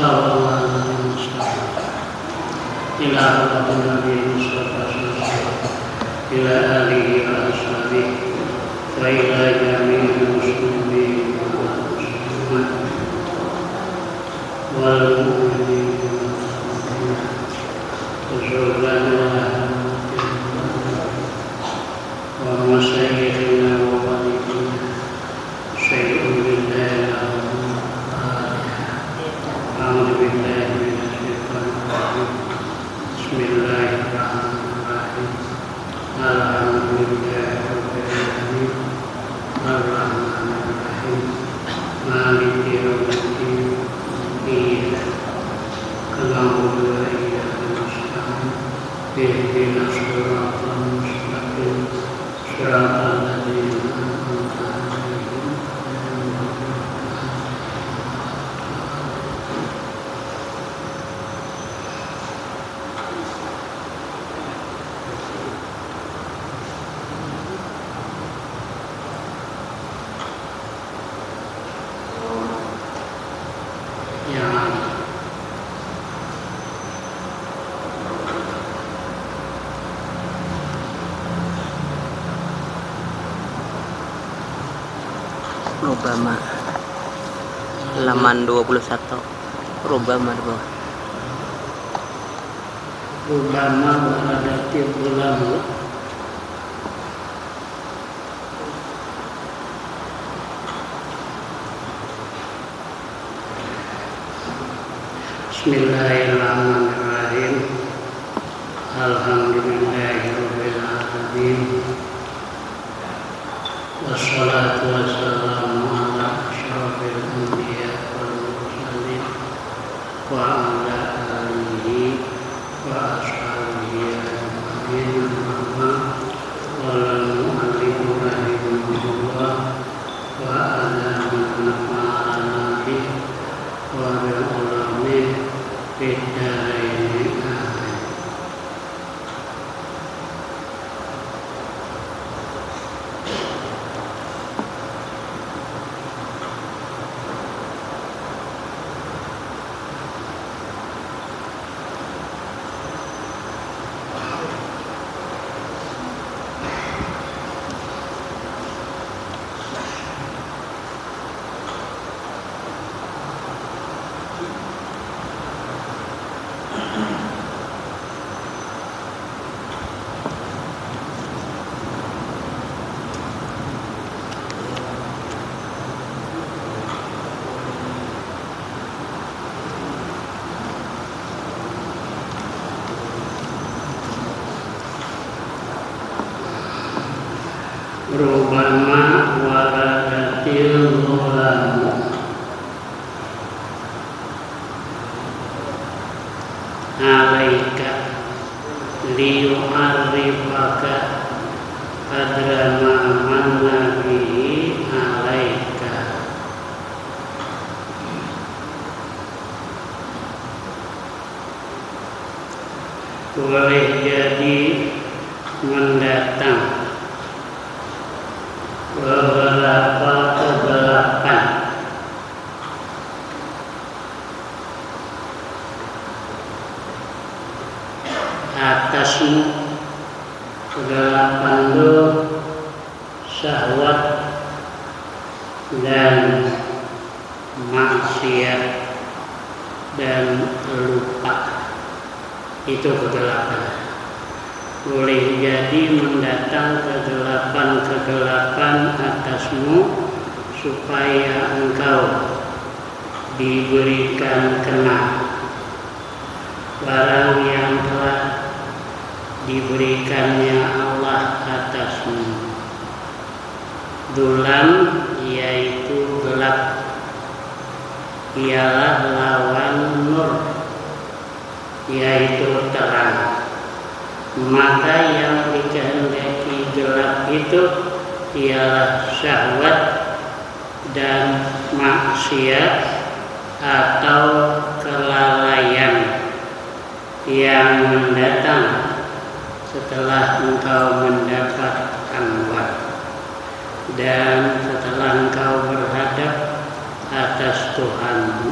Sallallahu alaihi wasallam. Ila Nabi Mustafa ila alihi wa ashabihi wa ila jami'il muslimin wal mu'minin wa masyayikhina wa walidina syai'un billahi a'udzu billahi minasyaitonir rajim. Bismillahirrahmanirrahim. Alhamdulillahirabbil alamin. Arrahmanir rahim. Maliki yaumiddin. Iyyaka na'budu wa iyyaka nasta'in. Ihdinas siratal mustaqim. Siratal ladzina an'amta 'alaihim. Rubama halaman 21 Rubama di bawah. Rubama waladatil ghulam. Bismillahirrahmanirrahim. Alhamdulillahirabbil alamin. Wassalatu wassalamu ala asyrafil anbiya wal mursalin wa ala alihi wa ashabihi ajma'in. Qala al-mu'allif rahimahullah wa ala man nafa'ana bihi wa bil ulami fid dharain. Rubama waladatil ghulam. Alaika liyu'arrifaka qadra ma manna bihi alaika. Boleh jadi mendatang beberapa kegelapan atasmu. Kegelapan itu syahwat dan maksiat dan lupa. Itu kegelapan. Boleh jadi mendatang kegelapan atasmu supaya engkau diberikan kena barang yang telah diberikannya Allah atasmu. Dulam yaitu gelap, ialah lawan nur yaitu terang. Maka yang dikehendaki gelap itu ialah syahwat dan maksiat atau kelalaian yang mendatang setelah engkau mendapatkan waktu dan setelah engkau berhadap atas Tuhanmu.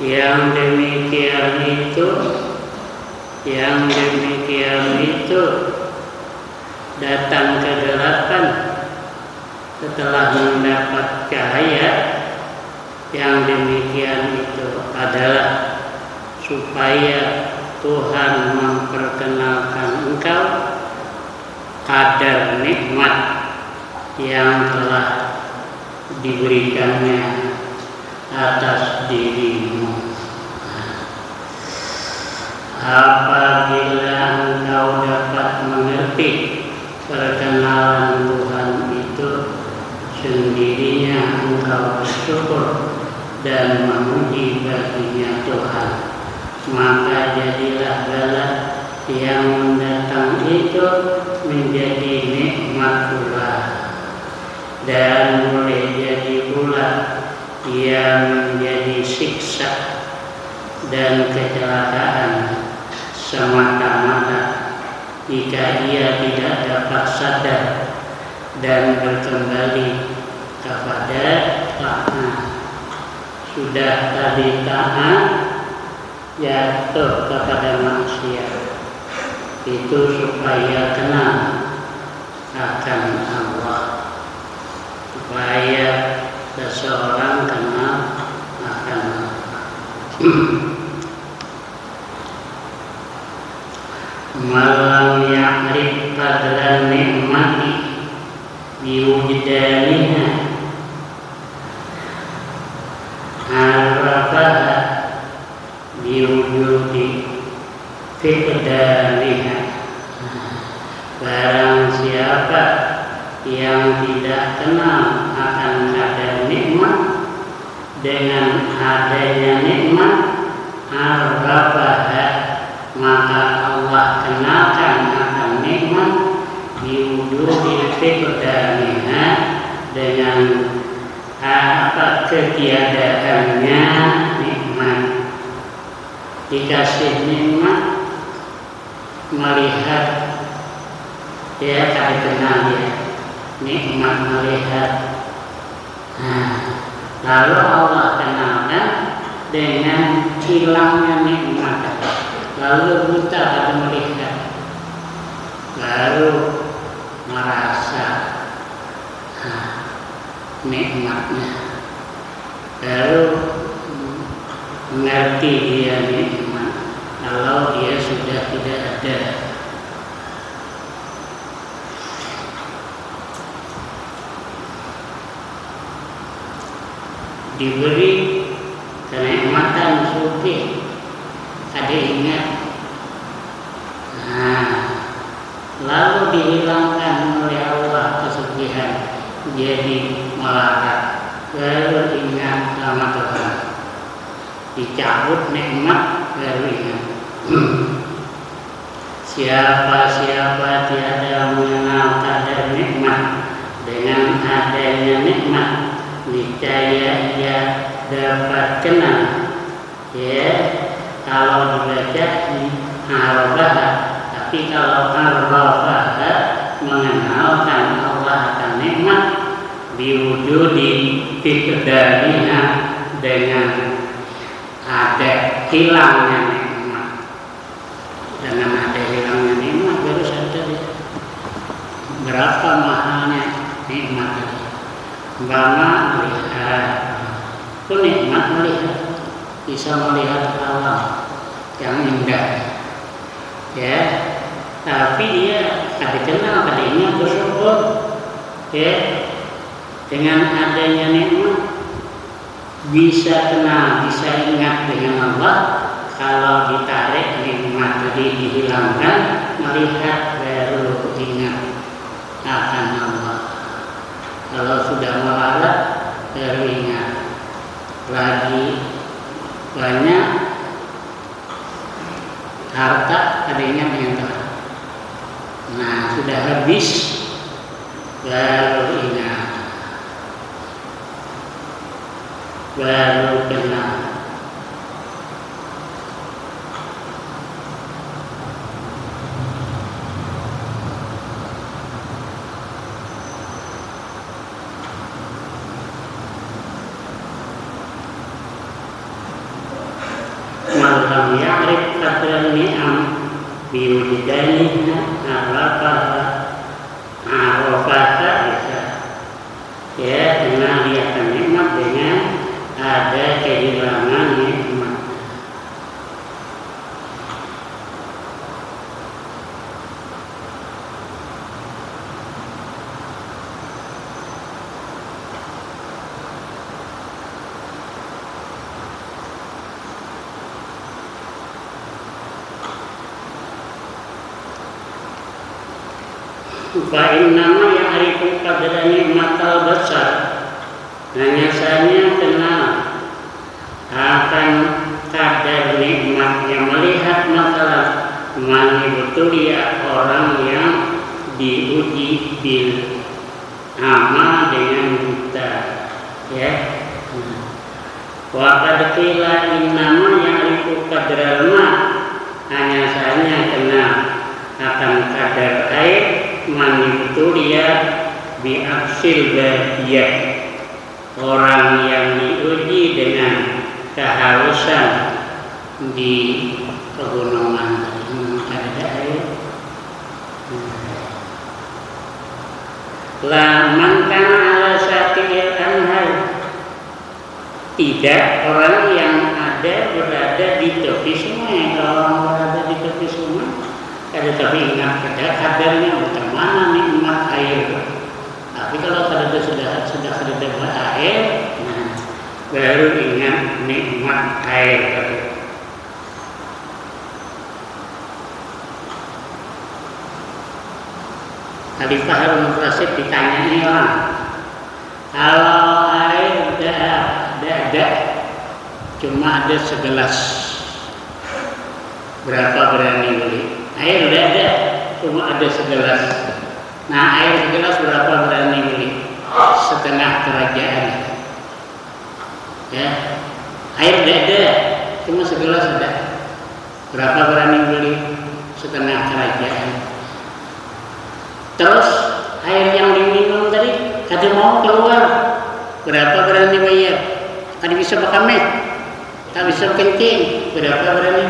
Yang demikian itu datang kegelapan setelah mendapat cahaya. Yang demikian itu adalah supaya Tuhan memperkenalkan engkau kadar nikmat yang telah diberikannya atas dirimu. Apabila engkau dapat mengerti perkenalan Tuhan itu, sendirinya engkau bersyukur dan memuji baginya Tuhan, maka jadilah bala yang mendatang itu menjadi nikmat pula, dan boleh jadi pula ia menjadi siksa dan kecelakaan semata-mata jika ia tidak dapat sadar dan berkembali kepada taat. Sudah tadi taat jatuh kepada maksiat, itu supaya kenal akan Allah, supaya seseorang kenal akan Allah. Malam ya'rif qadra ni'mati biwujdaniha arafaha biwujudi fiqdaniha. Barang siapa yang tidak kenal akan kadar nikmat, dengan adanya nikmat arafaha, maka Allah kenalkan akan nikmat biwujudi fiqdaniha, dengan ketiadaannya nikmat. Dikasih nikmat, melihat dia tak kenal dia nikmat melihat. Lalu Allah kenalkan dengan hilangnya nikmat, lalu buta pada melihat, baru merasa nikmatnya, baru mengerti dia nikmat kalau dia sudah tidak ada. Diberi kenikmatan suci, ada ingat, lalu dihilangkan oleh Allah kesucian, jadi melarat, baru ingat sama Tuhan. Dicabut nikmat, baru ingat. Siapa-siapa tiada mengenal kadar nikmat, dengan adanya nikmat niscaya ia dapat kenal. Ya, kalau dibaca arafaha, tapi kalau arafaha mengenalkan Allah akan nikmat biwujudi fiqdaniha, dengan ada hilangnya nikmat. Dengan ada hilangnya nikmat baru sadar berapa mahalnya nikmat tadi. Umpama melihat, itu nikmat melihat, bisa melihat alam yang indah, ya. Tapi dia ada kenal, ada ingat, bersyukur, ya. Dengan adanya nikmat bisa kenal, bisa ingat dengan Allah. Kalau ditarik nikmat tadi dihilangkan, melihat baru ingat akan Allah. Kalau sudah melarat, baru ingat lagi. Banyak harta, ada ingat dengan Tuhan. Nah, sudah habis, baru ingat, baru kenal. ni'am biwujudaniha arafata bisa ya dengan lihatkan nikmat dengan ada kehilangan nikmat. Fa'in nama yang arifu qadra nikmatal besar, hanya saja kenal akan kadar nikmat yang melihat masalah mani betul ya orang yang diuji bil amal dengan buta ya. Wa qad qila innama yang arifu qadral ma, hanya saja kenal akan kadar air mani betul ya biaksil badiyah, orang yang diuji dengan kehausan di pegunungan ada air. Laman kana ala satil anhar, tidak orang yang berada di tepi sungai. Kalau orang berada di tepi sungai ada tapi ingat kadarnya bagaimana nikmat air. Tapi kalau kadar sudah dapat air, nah, baru ingat nikmat air. Khalifah Harun Rasyid ditanyai orang, kalau air ada, cuma ada segelas, berapa berani beli? Air udah ada, cuma ada segelas. Nah, air segelas berapa berani beli? Setengah kerajaan. Ya, air udah ada, cuma segelas ada. Berapa berani beli? Setengah kerajaan. Terus air yang diminum tadi, kata mau keluar, berapa berani bayar? Tadi bisa makan tak bisa kencing, berapa berani?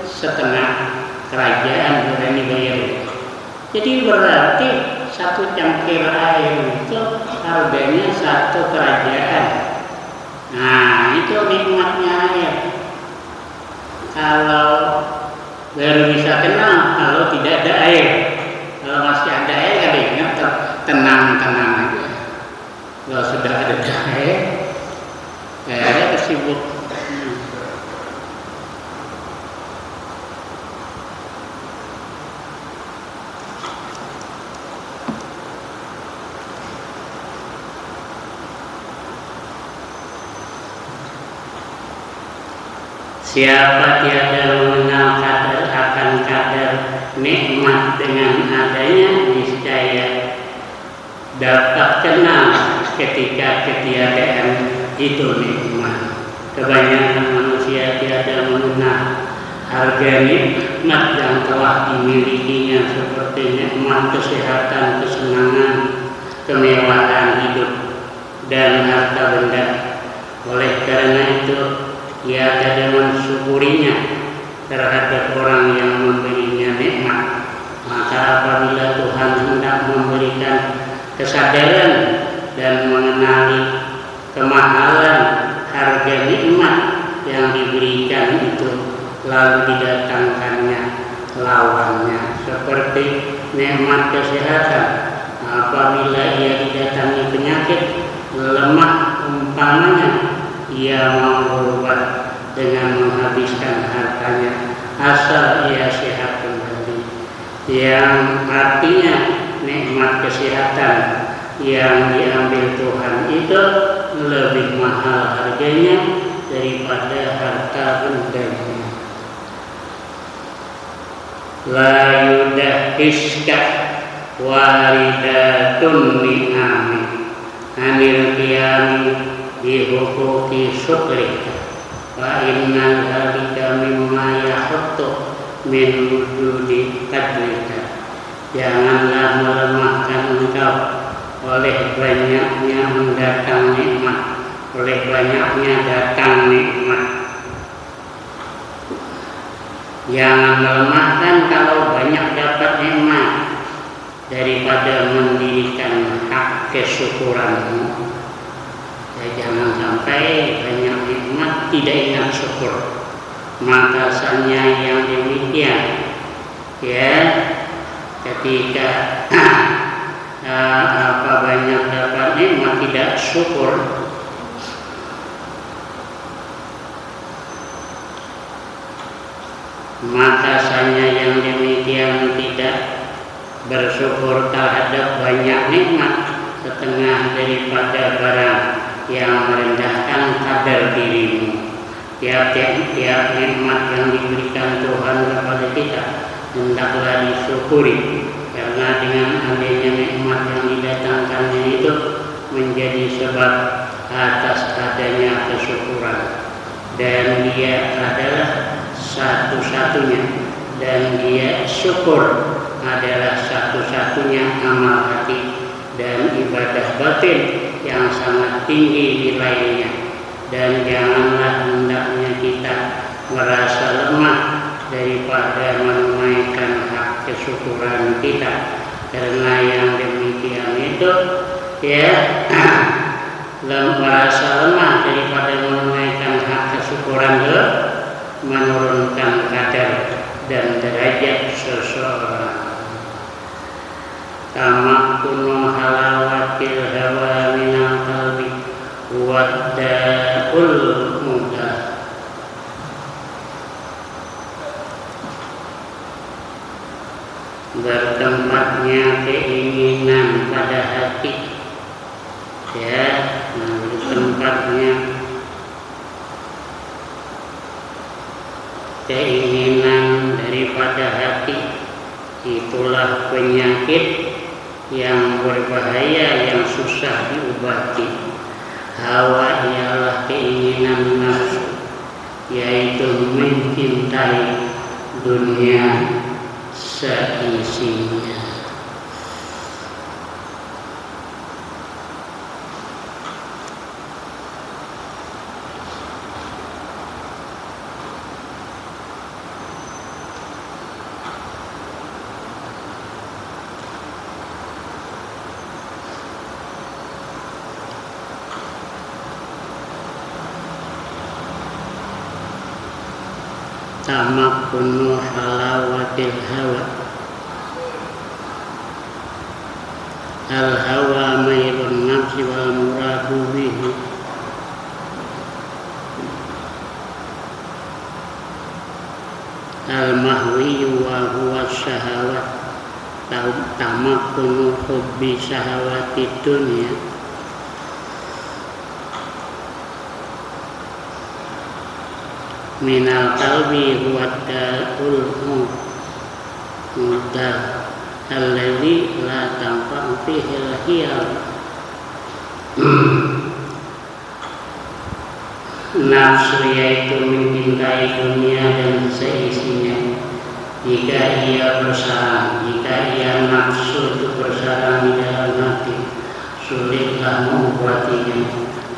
Setengah kerajaan berani bayar. Jadi berarti satu cangkir air itu harganya satu kerajaan. Nah, itu nikmatnya air. Kalau baru bisa tenang kalau tidak ada air. Kalau masih ada air kan ingat tenang aja. Kalau sudah ada air, kayaknya tersibuk. Siapa tiada mengenal kadar akan kadar nikmat dengan adanya, niscaya dapat kenal ketika ketiadaan itu nikmat. Kebanyakan manusia tiada mengenal harga nikmat yang telah dimilikinya, seperti nikmat kesehatan, kesenangan, kemewahan hidup, dan harta benda. Oleh karena itu, ia tidak mensyukurinya terhadap orang yang memberinya nikmat. Maka apabila Tuhan hendak memberikan kesadaran dan mengenali kemahalan harga nikmat yang diberikan itu, lalu didatangkannya lawannya, seperti nikmat kesehatan. Apabila ia didatangi penyakit lemah umpamanya, ia mau berobat dengan menghabiskan hartanya asal ia sehat kembali. Yang artinya nikmat kesehatan yang diambil Tuhan itu lebih mahal harganya daripada harta bendanya. La yudahiska waridatun ni'ami anil qiyami bihuquqi syukrika wa innal halika mimma yahuttu min wujudi qadrika. Janganlah melemahkan engkau oleh banyaknya mendatang nikmat, oleh banyaknya datang nikmat. Jangan melemahkan kalau banyak dapat nikmat daripada mendirikan hak kesyukuranmu. Ya, jangan sampai banyak nikmat tidak ingat syukur. Maka sanya yang demikian, ya, ketika banyak dapat nikmat tidak syukur, maka sanya yang demikian tidak bersyukur terhadap banyak nikmat setengah daripada barang yang merendahkan kadar dirimu. Tiap-tiap nikmat yang diberikan Tuhan kepada kita hendaklah disyukuri, karena dengan adanya nikmat yang didatangkannya itu menjadi sebab atas adanya kesyukuran, dan dia adalah satu-satunya, dan dia syukur adalah satu-satunya amal hati dan ibadah batin yang sangat tinggi nilainya. Dan janganlah hendaknya kita merasa lemah daripada menunaikan hak kesyukuran kita, karena yang demikian itu, ya, merasa lemah daripada menunaikan hak kesyukuran itu menurunkan kadar dan derajat seseorang. Tamakkunu halawatil hawa minal qalbi wadda'ul mudah. Bertempatnya keinginan pada hati, ya, bertempatnya keinginan daripada hati, itulah penyakit yang berbahaya yang susah diobati. Hawa ialah keinginan nafsu, yaitu mencintai dunia seisinya. Tamakkunu halawatil hawa. Al hawa mailun nafsi wal muradu bihi al mahwiyu wa huwa syahawat. Tamakkunu hubbi syahawati dunya minal qalbi huwa da'ul mudah alladzi la tanfa'u fihi al-hiyal. Nafsu yaitu mencintai dunia dan seisinya. Jika ia bersarang, jika ia nafsu itu bersarang di dalam hati, sulitlah mengobatinya,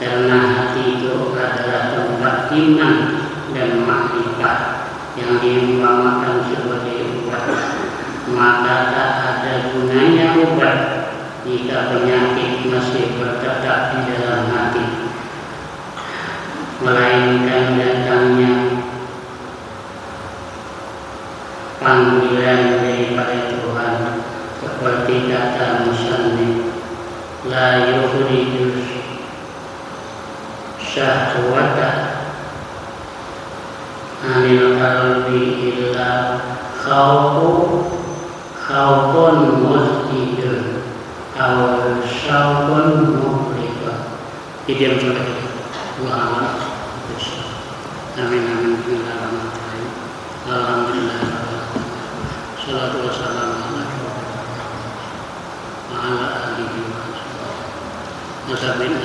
karena hati itu adalah tempat iman dan makrifat yang diumpamakan sebagai obat. Maka tak ada gunanya obat jika penyakit masih bertetap di dalam hati, melainkan datangnya panggilan daripada Tuhan, seperti kata musannif, la yukhrijus syahwata anil qalbi illa khawfun musjidun aw syawqun muqrifah. Diam sampai Allah. Amin amin. Bismillahirrahmanirrahim. Alhamdulillah. Salatu wassalamu ala alihi wa sahbihi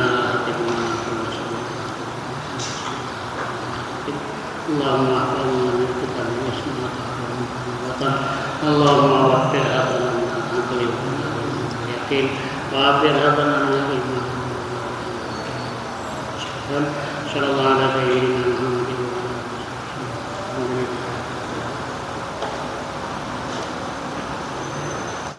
Allahumma ahfazna min kitab Allahumma waffir hadana min al-aqli wal yaqin wa afir hadana min al-iman. Sallallahu alaihi wa sallam.